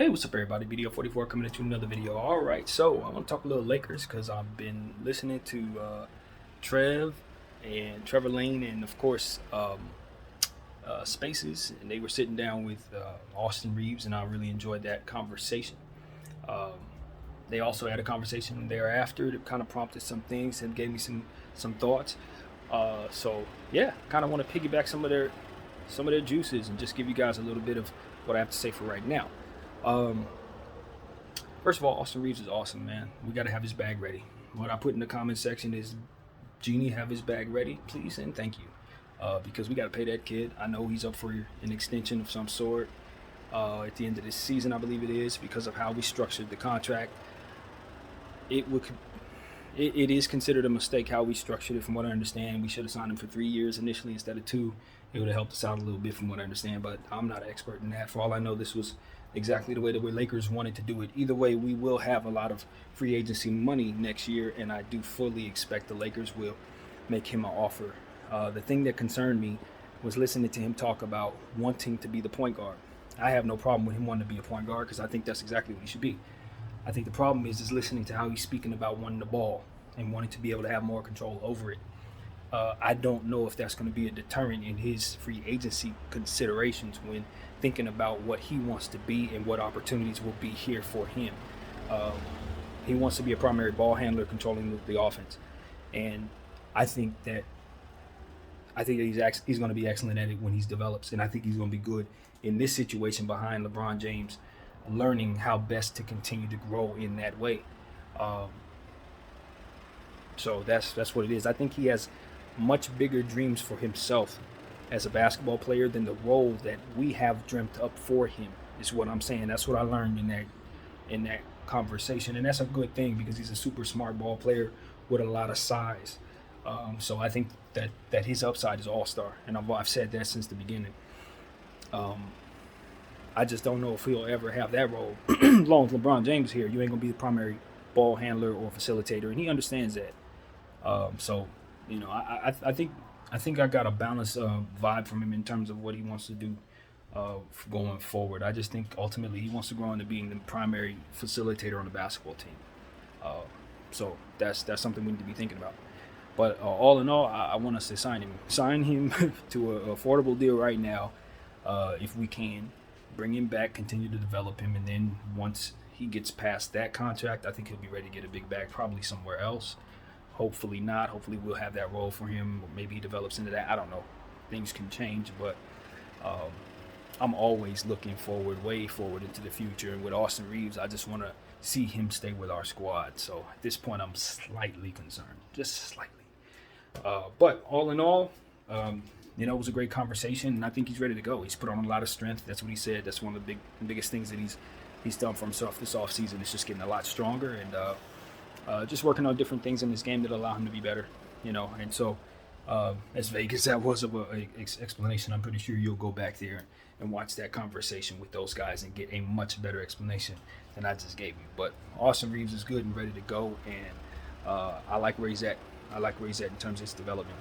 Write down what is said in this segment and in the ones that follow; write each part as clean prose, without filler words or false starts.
Hey, what's up, everybody? BDO 44 coming at you another video. All right, so I want to talk a little Lakers because I've been listening to Trev and Trevor Lane, and of course Spaces, and they were sitting down with Austin Reeves, and I really enjoyed that conversation. Um, they also had a conversation thereafter that kind of prompted some things and gave me some thoughts. So yeah, kind of want to piggyback some of their juices and just give you guys a little bit of what I have to say for right now. Um, First of all, Austin Reeves is awesome, man. We got to have his bag ready. What I put in the comment section is, Genie, have his bag ready, please, and thank you. Because we got to pay that kid. I know he's up for an extension of some sort at the end of this season, I believe it is, because of how we structured the contract. It would it is considered a mistake how we structured it. From what I understand, we should have signed him for 3 years initially instead of two. It would have helped us out a little bit, from what I understand, but I'm not an expert in that. For all I know, this was exactly the way Lakers wanted to do it. Either way, we will have a lot of free agency money next year, and I do fully expect the Lakers will make him an offer. The thing that concerned me was listening to him talk about wanting to be the point guard. I have no problem with him wanting to be a point guard because I think that's exactly what he should be. I think the problem is listening to how he's speaking about wanting the ball and wanting to be able to have more control over it. I don't know if that's going to be a deterrent in his free agency considerations when thinking about what he wants to be and what opportunities will be here for him. Um, he wants to be a primary ball handler controlling the offense, and I think that he's going to be excellent at it when he develops, and I think he's going to be good in this situation behind LeBron James, learning how best to continue to grow in that way. Um, so that's what it is. I think he has much bigger dreams for himself as a basketball player than the role that we have dreamt up for him. Is what I'm saying. That's what I learned in that conversation, and that's a good thing because he's a super smart ball player with a lot of size. So I think that his upside is all star, and I've said that since the beginning. Um, I just don't know if he'll ever have that role. As long as LeBron James is here, you ain't gonna be the primary ball handler or facilitator, and he understands that. So, I think I got a balanced vibe from him in terms of what he wants to do going forward. I just think ultimately he wants to grow into being the primary facilitator on the basketball team. Uh, so that's something we need to be thinking about. But all in all, I want us to sign him to an affordable deal right now, if we can. Bring him back, continue to develop him, and then once he gets past that contract, I think he'll be ready to get a big bag, probably somewhere else. Hopefully not. Hopefully we'll have that role for him. Maybe he develops into that. I don't know. Things can change, but um, I'm always looking forward, way forward into the future. And with Austin Reeves, I just want to see him stay with our squad. So at this point, I'm slightly concerned, just slightly. But all in all, it was a great conversation, and I think he's ready to go. He's put on a lot of strength. That's what he said. That's one of the biggest things that he's done for himself this offseason. It's just getting a lot stronger and just working on different things in this game that allow him to be better. And so as vague as that was of a explanation, I'm pretty sure you'll go back there and watch that conversation with those guys and get a much better explanation than I just gave you. But Austin Reeves is good and ready to go, and I like where he's at. I like where he's at in terms of his development.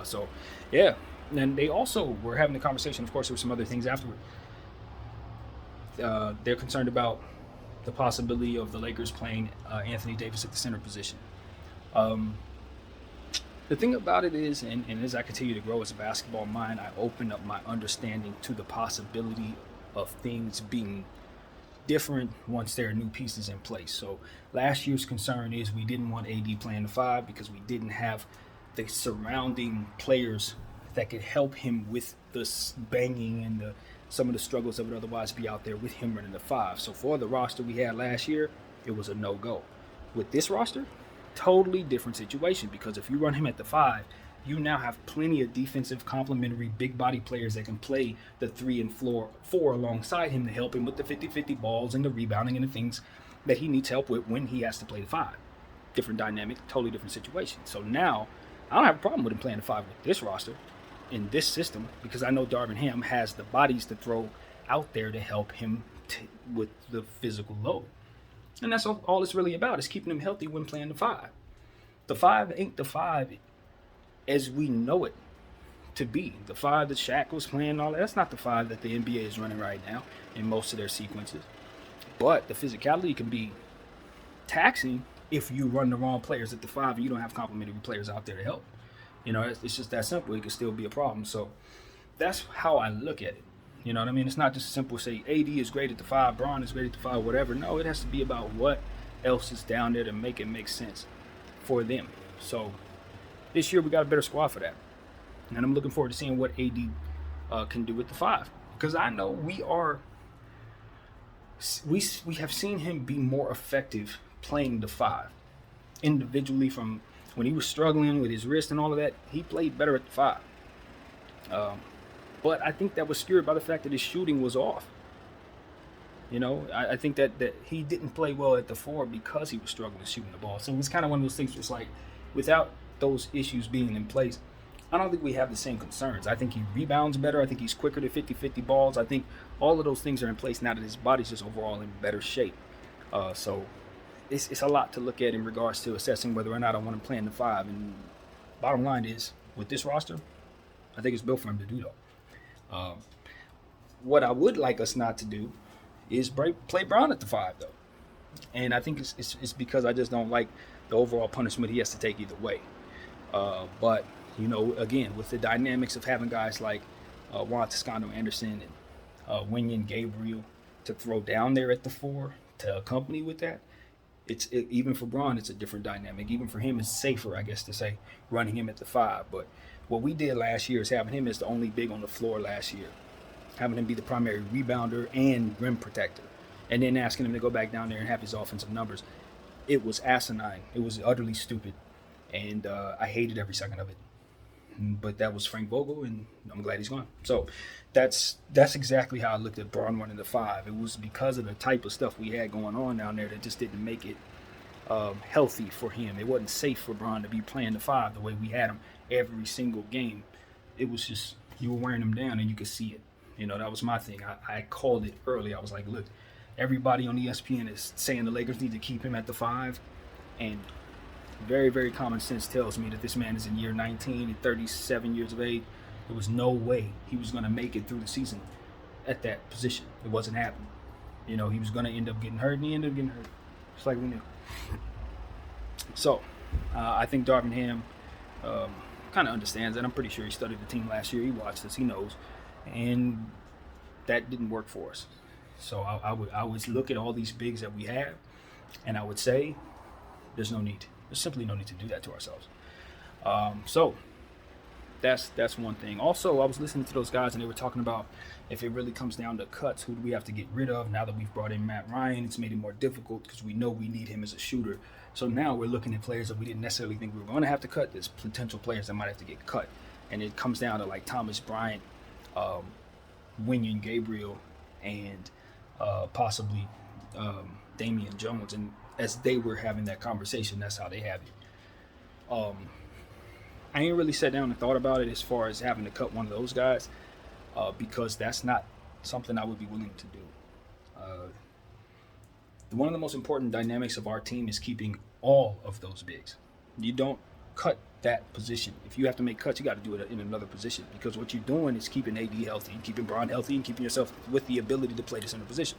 So, yeah. And they also were having a conversation. Of course, there were some other things afterward. They're concerned about the possibility of the Lakers playing Anthony Davis at the center position. Um, the thing about it is, and as I continue to grow as a basketball mind, I open up my understanding to the possibility of things being different once there are new pieces in place. So last year's concern is we didn't want AD playing the five because we didn't have the surrounding players that could help him with the banging and some of the struggles that would otherwise be out there with him running the five. So for the roster we had last year, it was a no-go. With this roster, totally different situation, because if you run him at the five, you now have plenty of defensive complementary big body players that can play the 3 and 4 alongside him to help him with the 50-50 balls and the rebounding and the things that he needs help with when he has to play the five. Different dynamic, totally different situation. So now I don't have a problem with him playing the five with this roster in this system, because I know Darvin Ham has the bodies to throw out there to help him with the physical load. And that's all it's really about, is keeping him healthy when playing the five. The five ain't the five as we know it to be. The 5 that Shaq was playing, all that's not the 5 that the NBA is running right now in most of their sequences. But the physicality can be taxing if you run the wrong players at the 5 and you don't have complementary players out there to help. It's just that simple. It can still be a problem. So that's how I look at it. You know what I mean? It's not just simple say AD is great at the 5, Bron is great at the 5, whatever. No, it has to be about what else is down there to make it make sense for them. So this year we got a better squad for that. And I'm looking forward to seeing what AD can do with the 5. Because I know we have seen him be more effective playing the 5. Individually, from when he was struggling with his wrist and all of that, he played better at the 5. But I think that was skewed by the fact that his shooting was off. I think that he didn't play well at the 4 because he was struggling shooting the ball. So it was kind of one of those things where it's like, without those issues being in place, I don't think we have the same concerns. I think he rebounds better. I think he's quicker to 50-50 balls. I think all of those things are in place now that his body's just overall in better shape. So it's a lot to look at in regards to assessing whether or not I want him playing the 5. And bottom line is, with this roster, I think it's built for him to do though. What I would like us not to do is play Bron at the 5 though, and I think it's because I just don't like the overall punishment he has to take either way. But again, with the dynamics of having guys like Juan Toscano Anderson and Wenyen Gabriel to throw down there at the 4 to accompany with that, even for Bron, it's a different dynamic. Even for him, it's safer, I guess, to say running him at the 5. But what we did last year is having him as the only big on the floor last year, having him be the primary rebounder and rim protector, and then asking him to go back down there and have his offensive numbers. It was asinine. It was utterly stupid, and I hated every second of it. But that was Frank Vogel, and I'm glad he's gone. So that's exactly how I looked at Bron running the 5. It was because of the type of stuff we had going on down there that just didn't make it healthy for him. It wasn't safe for Bron to be playing the 5 the way we had him every single game. It was just, you were wearing him down and you could see it. That was my thing. I called it early. I was like, look, everybody on ESPN is saying the Lakers need to keep him at the 5, and very, very common sense tells me that this man is in year 19 and 37 years of age. There was no way he was going to make it through the season at that position. It wasn't happening. He was going to end up getting hurt, and he ended up getting hurt, just like we knew. So I think Darvin Ham kind of understands that. I'm pretty sure he studied the team last year. He watched us. He knows. And that didn't work for us. So I would always look at all these bigs that we have, and I would say there's no need. There's simply no need to do that to ourselves. So that's one thing. Also, I was listening to those guys, and they were talking about if it really comes down to cuts, who do we have to get rid of? Now that we've brought in Matt Ryan, it's made it more difficult because we know we need him as a shooter. So now we're looking at players that we didn't necessarily think we were going to have to cut. There's potential players that might have to get cut. And it comes down to like Thomas Bryant, Wenyen Gabriel, and possibly Damian Jones. And as they were having that conversation, that's how they have it. I ain't really sat down and thought about it as far as having to cut one of those guys because that's not something I would be willing to do. One of the most important dynamics of our team is keeping all of those bigs. You don't cut that position. If you have to make cuts, you got to do it in another position because what you're doing is keeping AD healthy, keeping Bron healthy, and keeping yourself with the ability to play the center position.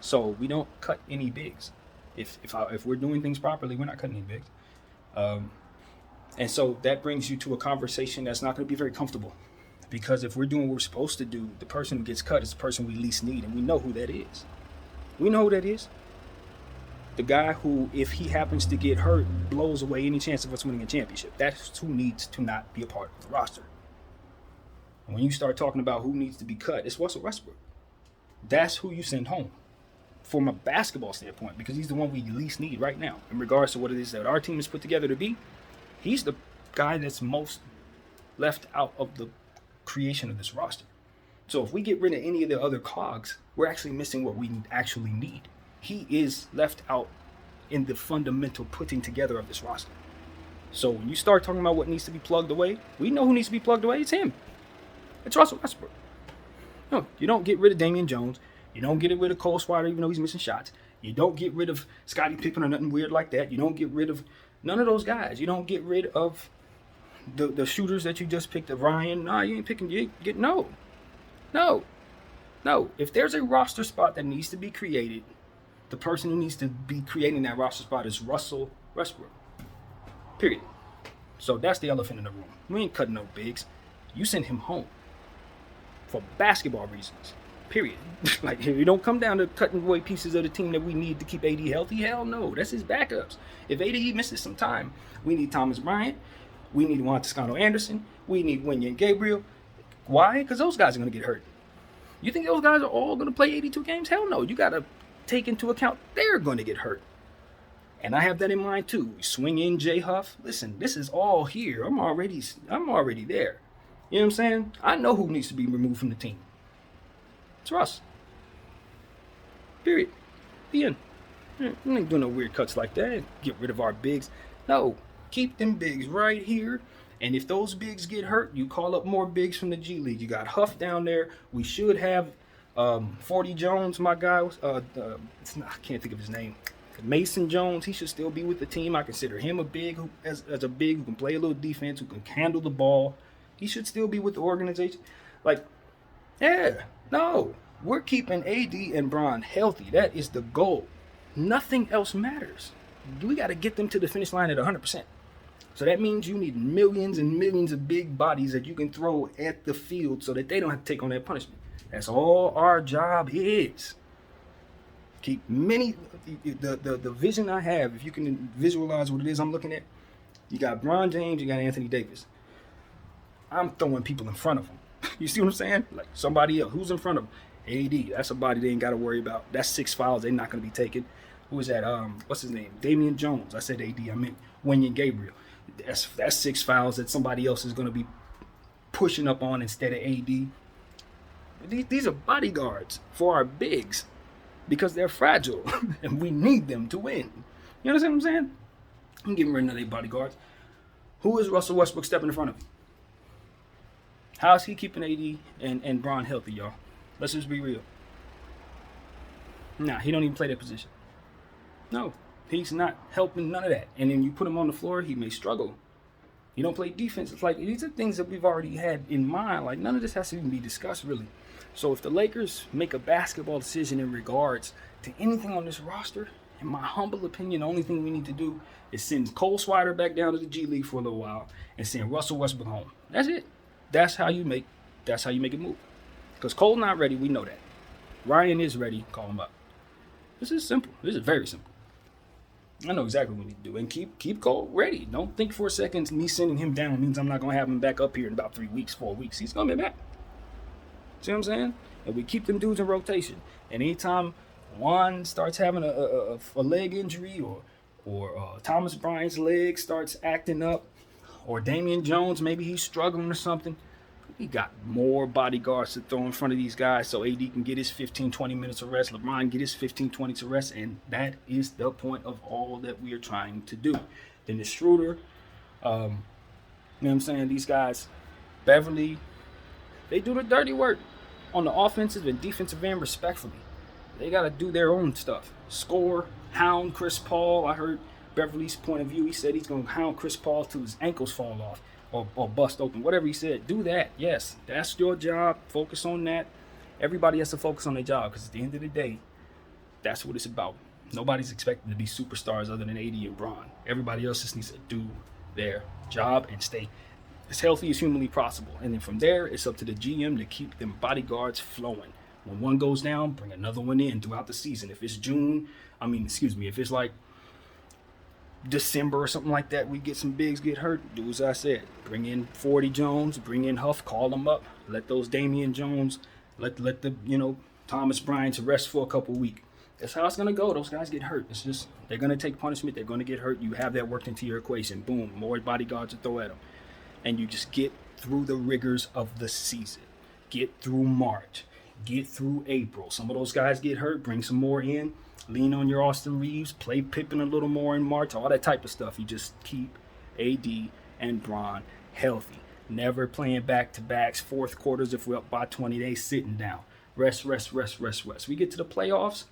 So we don't cut any bigs. If we're doing things properly, we're not cutting any bigs. And so that brings you to a conversation that's not going to be very comfortable because if we're doing what we're supposed to do, the person who gets cut is the person we least need, and we know who that is. We know who that is. The guy who, if he happens to get hurt, blows away any chance of us winning a championship. That's who needs to not be a part of the roster. And when you start talking about who needs to be cut, it's Russell Westbrook. That's who you send home from a basketball standpoint because he's the one we least need right now in regards to what it is that our team is put together to be. He's the guy that's most left out of the creation of this roster. So if we get rid of any of the other cogs, we're actually missing what we actually need. He is left out in the fundamental putting together of this roster. So when you start talking about what needs to be plugged away, we know who needs to be plugged away. It's him. It's Russell Westbrook. No, you don't get rid of Damian Jones. You don't get rid of Cole Swider even though he's missing shots. You don't get rid of Scottie Pippen or nothing weird like that. You don't get rid of none of those guys. You don't get rid of the shooters that you just picked, of Ryan. Nah, you ain't picking. You ain't get no. If there's a roster spot that needs to be created, the person who needs to be creating that roster spot is Russell Westbrook. Period. So that's the elephant in the room. We ain't cutting no bigs. You send him home for basketball reasons. Period. Like, if you don't come down to cutting away pieces of the team that we need to keep AD healthy, hell no. That's his backups. If AD misses some time, we need Thomas Bryant. We need Juan Toscano Anderson. We need Wenyen Gabriel. Why? Because those guys are going to get hurt. You think those guys are all going to play 82 games? Hell no. You got to take into account they're going to get hurt. And I have that in mind too. Swing in Jay Huff. Listen, this is all here. I'm already there. You know what I'm saying? I know who needs to be removed from the team. It's Russ. Period. The end. We ain't doing no weird cuts like that. Get rid of our bigs. No. Keep them bigs right here. And if those bigs get hurt, you call up more bigs from the G League. You got Huff down there. We should have 40 Jones, my guy. I can't think of his name. Mason Jones, he should still be with the team. I consider him a big, as a big who can play a little defense, who can handle the ball. He should still be with the organization. Like, yeah, no. We're keeping AD and Bron healthy. That is the goal. Nothing else matters. We got to get them to the finish line at 100%. So that means you need millions and millions of big bodies that you can throw at the field so that they don't have to take on that punishment. That's all our job is. Keep the vision I have, if you can visualize what it is I'm looking at, you got Bron James, you got Anthony Davis. I'm throwing people in front of them. You see what I'm saying? Like somebody else. Who's in front of them? AD. That's a body they ain't got to worry about. That's 6 fouls they're not going to be taking. Who is that? What's his name? Damian Jones. I said AD. I meant Wenyen Gabriel. That's 6 fouls that somebody else is going to be pushing up on instead of AD. These are bodyguards for our bigs because they're fragile and we need them to win. You understand what I'm saying? I'm getting rid of their bodyguards. Who is Russell Westbrook stepping in front of him? How is he keeping AD and Bron healthy, y'all? Let's just be real. Nah, he don't even play that position. No, he's not helping none of that. And then you put him on the floor, he may struggle. You don't play defense. It's like, these are things that we've already had in mind. Like, none of this has to even be discussed, really. So if the Lakers make a basketball decision in regards to anything on this roster, in my humble opinion, the only thing we need to do is send Cole Swider back down to the G League for a little while and send Russell Westbrook home. That's it. That's how you make it move. Because Cole not ready, we know that. Ryan is ready, call him up. This is simple. This is very simple. I know exactly what we need to do. And keep Cole ready. Don't think for a second me sending him down means I'm not going to have him back up here in about 3 weeks, 4 weeks. He's going to be back. See what I'm saying? And we keep them dudes in rotation. And anytime Juan starts having a leg injury or Thomas Bryant's leg starts acting up, or Damian Jones, maybe he's struggling or something, we got more bodyguards to throw in front of these guys so AD can get his 15, 20 minutes of rest, LeBron get his 15, 20 to rest, and that is the point of all that we are trying to do. Then the Schroeder, you know what I'm saying, these guys, Beverly, they do the dirty work on the offensive and defensive end respectfully. They got to do their own stuff. Score, hound Chris Paul. I heard Beverly's point of view. He said he's going to hound Chris Paul till his ankles fall off or bust open. Whatever he said, do that. Yes, that's your job. Focus on that. Everybody has to focus on their job because at the end of the day, that's what it's about. Nobody's expected to be superstars other than AD and Bron. Everybody else just needs to do their job and stay as healthy as humanly possible. And then from there, it's up to the GM to keep them bodyguards flowing. When one goes down, bring another one in throughout the season. If it's if it's like December or something like that, we get some bigs get hurt, do as I said. Bring in 40 Jones, bring in Huff, call them up. Let those Damian Jones, let the, Thomas Bryant rest for a couple weeks. That's how it's going to go. Those guys get hurt. It's just, they're going to take punishment. They're going to get hurt. You have that worked into your equation. Boom, more bodyguards to throw at them. And you just get through the rigors of the season. Get through March. Get through April. Some of those guys get hurt. Bring some more in. Lean on your Austin Reeves. Play Pippen a little more in March. All that type of stuff. You just keep AD and Bron healthy. Never playing back-to-backs. Fourth quarters, if we're up by 20 days, sitting down. Rest. We get to the playoffs.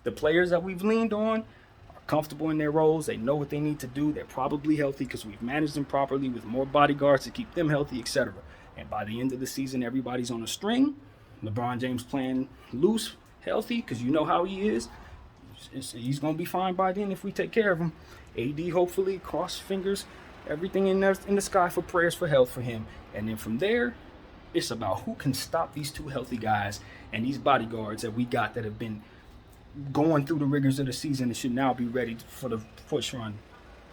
The players that we've leaned on are comfortable in their roles. They know what they need to do. They're probably healthy because we've managed them properly with more bodyguards to keep them healthy, etc. And by the end of the season, everybody's on a string. LeBron James playing loose, healthy, because you know how he is. He's going to be fine by then if we take care of him. AD, hopefully, cross fingers, everything in the sky for prayers for health for him. And then from there, it's about who can stop these two healthy guys and these bodyguards that we got that have been going through the rigors of the season and should now be ready for the push run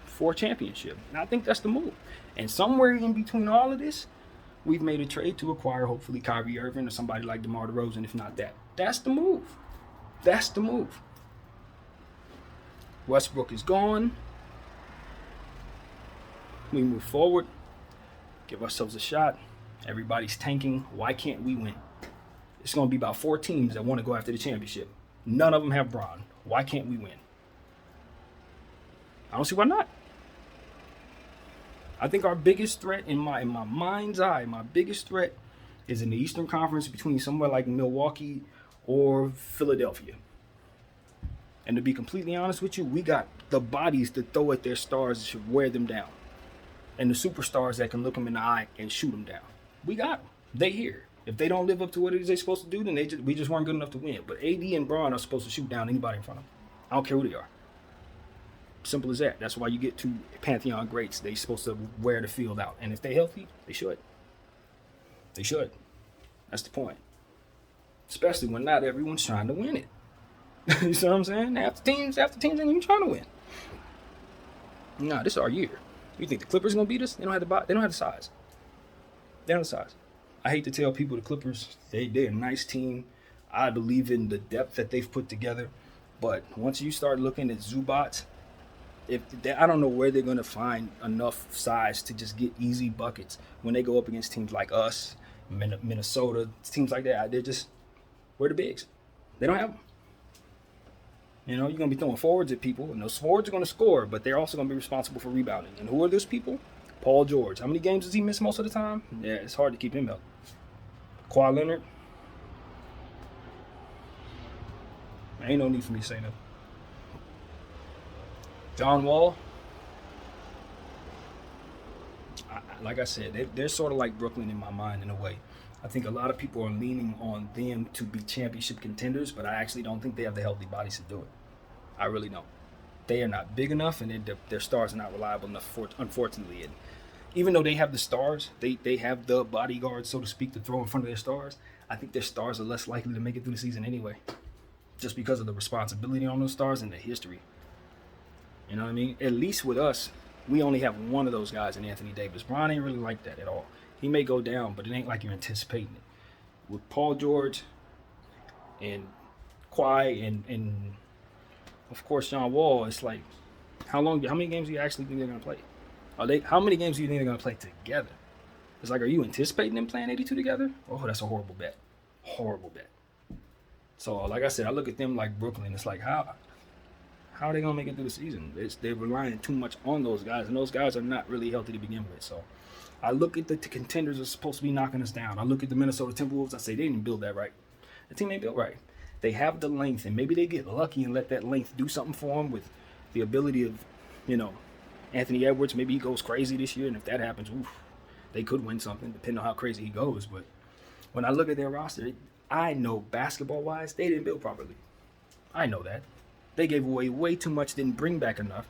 for a championship. And I think that's the move. And somewhere in between all of this, we've made a trade to acquire hopefully Kyrie Irving or somebody like DeMar DeRozan, if not that. That's the move. That's the move. Westbrook is gone. We move forward. Give ourselves a shot. Everybody's tanking. Why can't we win? It's going to be about 4 teams that want to go after the championship. None of them have Bron. Why can't we win? I don't see why not. I think our biggest threat in my mind's eye, my biggest threat is in the Eastern Conference between somewhere like Milwaukee or Philadelphia. And to be completely honest with you, we got the bodies to throw at their stars that should wear them down. And the superstars that can look them in the eye and shoot them down. We got them. They here. If they don't live up to what it is they're supposed to do, then we just weren't good enough to win. But AD and Bron are supposed to shoot down anybody in front of them. I don't care who they are. Simple as that. That's why you get 2 Pantheon greats. They're supposed to wear the field out. And if they're healthy, they should. They should. That's the point. Especially when not everyone's trying to win it. You see what I'm saying? Half the teams ain't even trying to win. Nah, this is our year. You think the Clippers are gonna beat us? They don't have the size. They don't have the size. I hate to tell people the Clippers, they're a nice team. I believe in the depth that they've put together. But once you start looking at Zubats, I don't know where they're going to find enough size to just get easy buckets when they go up against teams like us, Minnesota, teams like that. They're just, we're the bigs. They don't have them. You know, you're going to be throwing forwards at people, and those forwards are going to score, but they're also going to be responsible for rebounding. And who are those people? Paul George. How many games does he miss most of the time? Yeah, it's hard to keep him healthy. Kawhi Leonard. Ain't no need for me to say nothing. John Wall. Like I said, they're sort of like Brooklyn in my mind in a way. I think a lot of people are leaning on them to be championship contenders, but I actually don't think they have the healthy bodies to do it. I really don't. They are not big enough, and their stars are not reliable enough, unfortunately. And even though they have the stars, they have the bodyguards, so to speak, to throw in front of their stars, I think their stars are less likely to make it through the season anyway, just because of the responsibility on those stars and the history. You know what I mean? At least with us, we only have one of those guys in Anthony Davis. Bron ain't really like that at all. He may go down, but it ain't like you're anticipating it. With Paul George and Kawhi and of course John Wall, it's like, how many games do you actually think they're gonna play? How many games do you think they're gonna play together? It's like, are you anticipating them playing 82 together? Oh, that's a horrible bet. Horrible bet. So like I said, I look at them like Brooklyn. It's like, how are they gonna make it through the season? They're relying too much on those guys, and those guys are not really healthy to begin with. So I look at the contenders are supposed to be knocking us down. I look at the Minnesota Timberwolves. I say they didn't build that right. The team ain't built right. They have the length, and maybe they get lucky and let that length do something for them with the ability of, Anthony Edwards. Maybe he goes crazy this year, and if that happens, they could win something, depending on how crazy he goes. But when I look at their roster, I know basketball-wise, they didn't build properly. I know that. They gave away way too much, didn't bring back enough,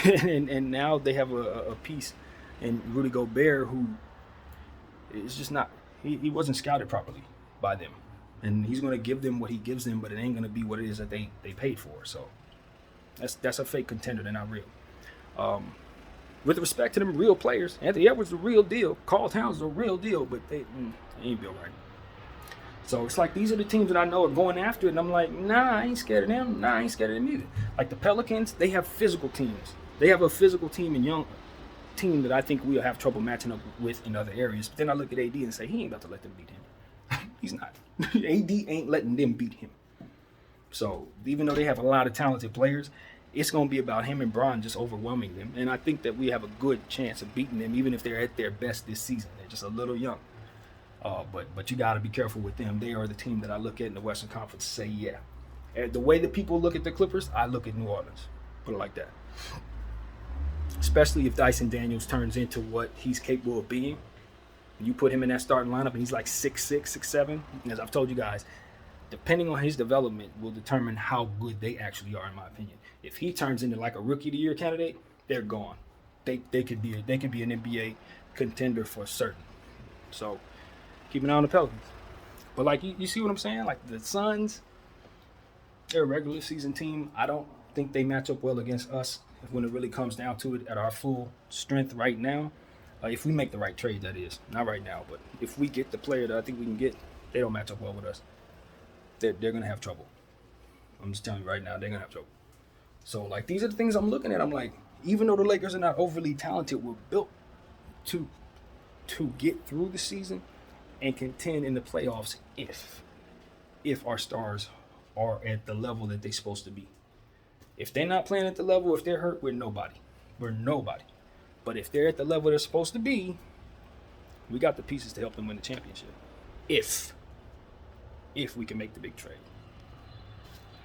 and now they have a piece in Rudy Gobert who is just not. He wasn't scouted properly by them, and he's going to give them what he gives them, but it ain't going to be what it is that they paid for. So that's a fake contender. They're not real. With respect to them real players, Anthony Edwards is the real deal. Karl Towns is the real deal, but they ain't built right. So it's like these are the teams that I know are going after it, and I'm like, nah, I ain't scared of them. Nah, I ain't scared of them either. Like the Pelicans, they have physical teams. They have a physical team and young team that I think we'll have trouble matching up with in other areas. But then I look at AD and say, he ain't about to let them beat him. He's not. AD ain't letting them beat him. So even though they have a lot of talented players, it's going to be about him and Bron just overwhelming them. And I think that we have a good chance of beating them, even if they're at their best this season. They're just a little young. But you got to be careful with them. They are the team that I look at in the Western Conference and say, yeah. And the way that people look at the Clippers, I look at New Orleans. Put it like that. Especially if Dyson Daniels turns into what he's capable of being. You put him in that starting lineup and he's like 6'6", 6'7". As I've told you guys, depending on his development will determine how good they actually are, in my opinion. If he turns into like a rookie of the year candidate, they're gone. They could be an NBA contender for certain. So keep an eye on the Pelicans. But like you see what I'm saying? Like the Suns, they're a regular season team. I don't think they match up well against us when it really comes down to it at our full strength right now. If we make the right trade, that is. Not right now, but if we get the player that I think we can get, they don't match up well with us. They're going to have trouble. I'm just telling you right now, they're going to have trouble. So, like, these are the things I'm looking at. I'm like, even though the Lakers are not overly talented, we're built to get through the season and contend in the playoffs if our stars are at the level that they're supposed to be. If they're not playing at the level, if they're hurt, we're nobody. We're nobody. But if they're at the level they're supposed to be, we got the pieces to help them win the championship. If we can make the big trade.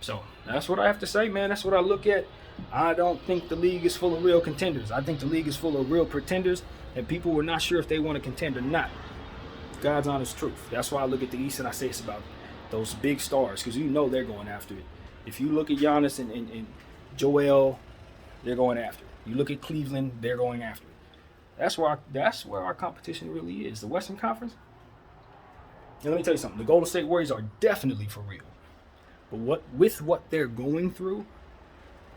So that's what I have to say, man. That's what I look at. I don't think the league is full of real contenders. I think the league is full of real pretenders, and people were not sure if they want to contend or not. God's honest truth. That's why I look at the East and I say it's about those big stars, because you know they're going after it. If you look at Giannis and Joel, they're going after it. You look at Cleveland, they're going after it. That's where our competition really is. The Western Conference. And let me tell you something. The Golden State Warriors are definitely for real. But with what they're going through,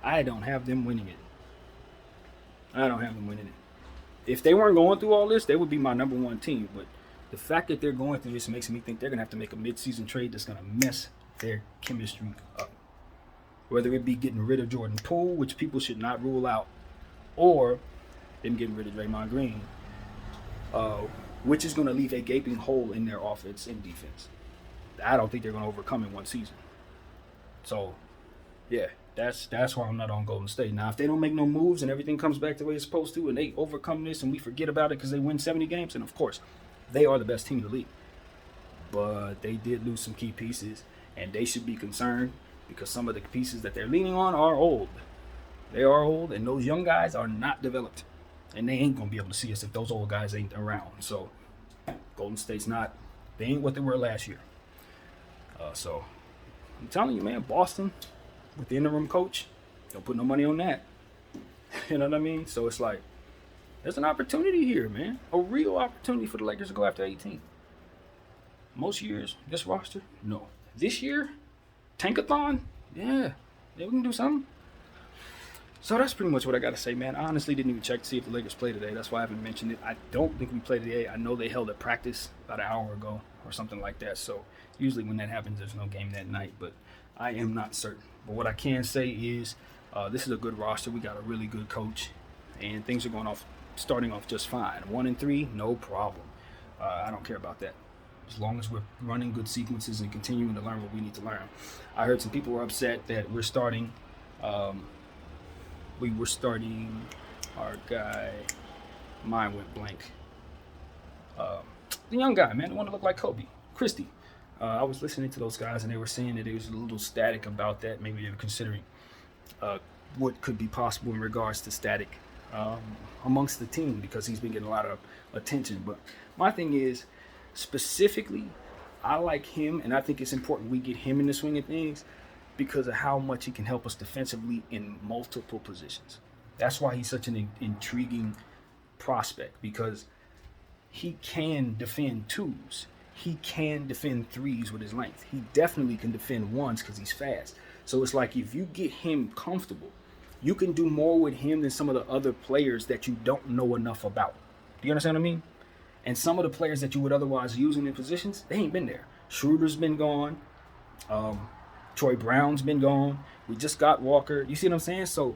I don't have them winning it. I don't have them winning it. If they weren't going through all this, they would be my number one team. But the fact that they're going through this makes me think they're going to have to make a midseason trade that's going to mess their chemistry up. Whether it be getting rid of Jordan Poole, which people should not rule out, or them getting rid of Draymond Green, which is going to leave a gaping hole in their offense and defense. I don't think they're going to overcome in one season. So, yeah, that's why I'm not on Golden State. Now, if they don't make no moves and everything comes back the way it's supposed to and they overcome this and we forget about it because they win 70 games, and of course, they are the best team in the league. But they did lose some key pieces, and they should be concerned because some of the pieces that they're leaning on are old. They are old, and those young guys are not developed. And they ain't going to be able to see us if those old guys ain't around. So, Golden State's they ain't what they were last year. So, I'm telling you, man, Boston, with the interim coach, don't put no money on that. You know what I mean? So, it's like, there's an opportunity here, man. A real opportunity for the Lakers to go after 18. Most years, this roster, no. This year, Tankathon, yeah, we can do something. So that's pretty much what I got to say, man. I honestly didn't even check to see if the Lakers play today. That's why I haven't mentioned it. I don't think we played today. I know they held a practice about an hour ago or something like that. So usually when that happens, there's no game that night. But I am not certain. But what I can say is this is a good roster. We got a really good coach. And things are starting off just fine. 1-3, no problem. I don't care about that. As long as we're running good sequences and continuing to learn what we need to learn. I heard some people were upset that we're starting... we were starting our guy, mine went blank. The young guy, man, the one that looked like Kobe, Christie. I was listening to those guys and they were saying that it was a little static about that. Maybe they were considering what could be possible in regards to static amongst the team because he's been getting a lot of attention. But my thing is, specifically, I like him and I think it's important we get him in the swing of things because of how much he can help us defensively in multiple positions. That's why he's such an intriguing prospect because he can defend twos. He can defend threes with his length. He definitely can defend ones because he's fast. So it's like if you get him comfortable, you can do more with him than some of the other players that you don't know enough about. Do you understand what I mean? And some of the players that you would otherwise use in positions, they ain't been there. Schroeder's been gone. Troy Brown's been gone. We just got Walker. You see what I'm saying? So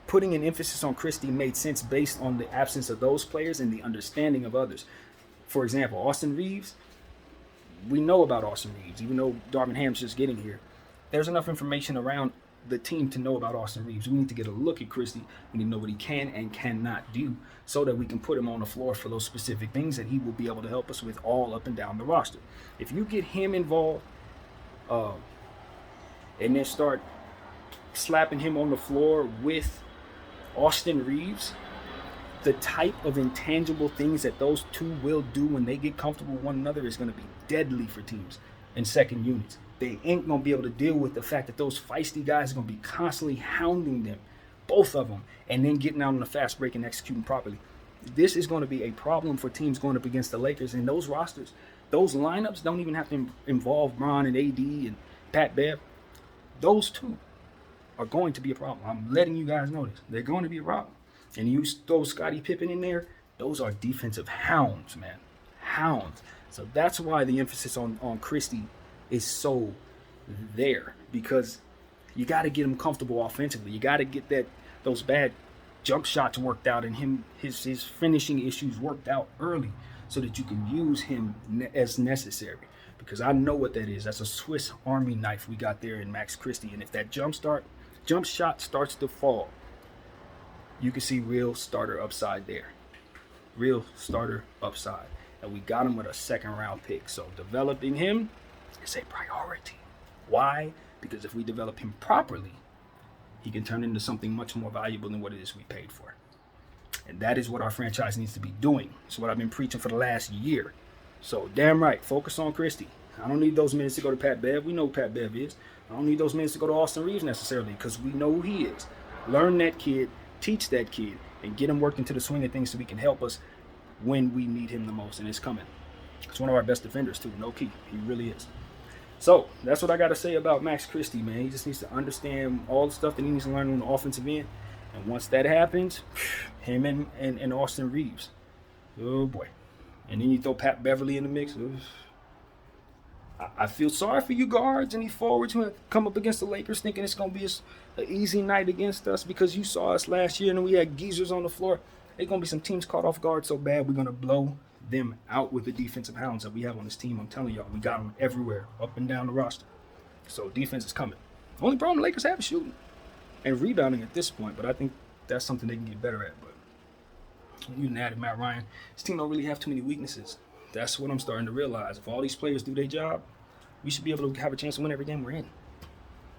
putting an emphasis on Christie made sense based on the absence of those players and the understanding of others. For example, Austin Reeves. We know about Austin Reeves, even though Darvin Ham's just getting here. There's enough information around the team to know about Austin Reeves. We need to get a look at Christie. We need to know what he can and cannot do so that we can put him on the floor for those specific things that he will be able to help us with all up and down the roster. If you get him involved, and then start slapping him on the floor with Austin Reeves, the type of intangible things that those two will do when they get comfortable with one another is going to be deadly for teams in second units. They ain't going to be able to deal with the fact that those feisty guys are going to be constantly hounding them, both of them, and then getting out on the fast break and executing properly. This is going to be a problem for teams going up against the Lakers. And those rosters, those lineups don't even have to involve Bron and AD and Pat Bev. Those two are going to be a problem. I'm letting you guys know this. They're going to be a problem. And you throw Scottie Pippen in there, those are defensive hounds, man. Hounds. So that's why the emphasis on Christie is so there, because you got to get him comfortable offensively. You got to get those bad jump shots worked out and his finishing issues worked out early so that you can use him as necessary. Because I know what that is. That's a Swiss Army knife we got there in Max Christie. And if that jump shot starts to fall, you can see real starter upside there. Real starter upside. And we got him with a second-round pick. So developing him is a priority. Why? Because if we develop him properly, he can turn into something much more valuable than what it is we paid for. And that is what our franchise needs to be doing. It's what I've been preaching for the last year. So damn right, focus on Christie. I don't need those minutes to go to Pat Bev. We know who Pat Bev is. I don't need those minutes to go to Austin Reeves necessarily, because we know who he is. Learn that kid, teach that kid, and get him worked into the swing of things so he can help us when we need him the most, and it's coming. It's one of our best defenders too, no key. He really is. So that's what I got to say about Max Christie, man. He just needs to understand all the stuff that he needs to learn on the offensive end. And once that happens, him and Austin Reeves, oh boy. And then you throw Pat Beverly in the mix. I feel sorry for you guards and these forwards who come up against the Lakers thinking it's going to be an easy night against us, because you saw us last year and we had geezers on the floor. There's going to be some teams caught off guard so bad we're going to blow them out with the defensive hounds that we have on this team. I'm telling y'all, we got them everywhere, up and down the roster. So defense is coming. The only problem the Lakers have is shooting and rebounding at this point, but I think that's something they can get better at. But you added Matt Ryan. This team don't really have too many weaknesses. That's what I'm starting to realize. If all these players do their job, we should be able to have a chance to win every game we're in.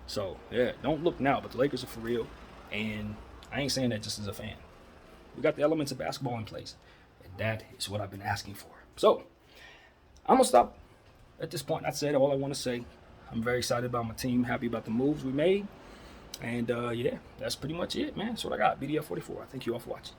So, yeah, don't look now, but the Lakers are for real. And I ain't saying that just as a fan. We got the elements of basketball in place. And that is what I've been asking for. So, I'm going to stop at this point. I said all I want to say. I'm very excited about my team, happy about the moves we made. And, yeah, that's pretty much it, man. That's what I got. BDF 44. I thank you all for watching.